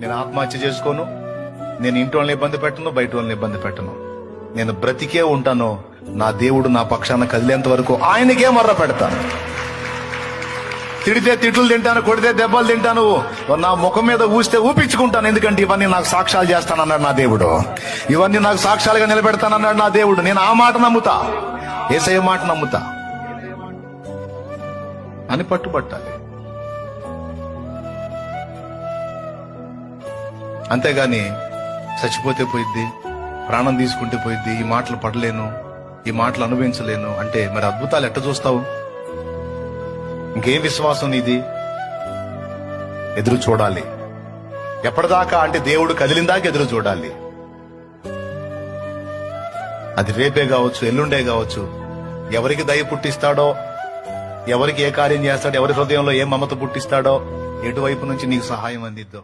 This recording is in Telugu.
నేను ఆత్మహత్య చేసుకోను, నేను ఇంటి వాళ్ళని ఇబ్బంది పెట్టను, బయట వాళ్ళని ఇబ్బంది పెట్టను. నేను బ్రతికే ఉంటాను. నా దేవుడు నా పక్షాన కదిలేంత వరకు ఆయనకే మర్ర పెడతాను. తిడితే తిట్లు తింటాను, కొడితే దెబ్బలు తింటాను, నా ముఖం మీద ఊస్తే ఊపించుకుంటాను. ఎందుకంటే ఇవన్నీ నాకు సాక్ష్యాలు చేస్తానన్నాడు నా దేవుడు. ఇవన్నీ నాకు సాక్ష్యాలుగా నిలబెడతానన్నాడు నా దేవుడు. నేను ఆ మాట నమ్ముతా, యేసయ్య మాట నమ్ముతా అని పట్టుబట్టాలి. అంతేగాని చచ్చిపోతే పోయిద్ది, ప్రాణం తీసుకుంటే పోయిద్ది, ఈ మాటలు పడలేను, ఈ మాటలు అనుభవించలేను అంటే మరి అద్భుతాలు ఎట్ట చూస్తావు? ఇంకేం విశ్వాసం నీది? ఎదురు చూడాలి. ఎప్పటిదాకా అంటే దేవుడు కదిలిందాకా ఎదురు చూడాలి. అది రేపే కావచ్చు, ఎల్లుండే కావచ్చు. ఎవరికి దయ పుట్టిస్తాడో, ఎవరికి ఏ కార్యం చేస్తాడో, ఎవరి హృదయంలో ఏ మమత పుట్టిస్తాడో, ఎటువైపు నుంచి నీకు సహాయం అందిద్దో.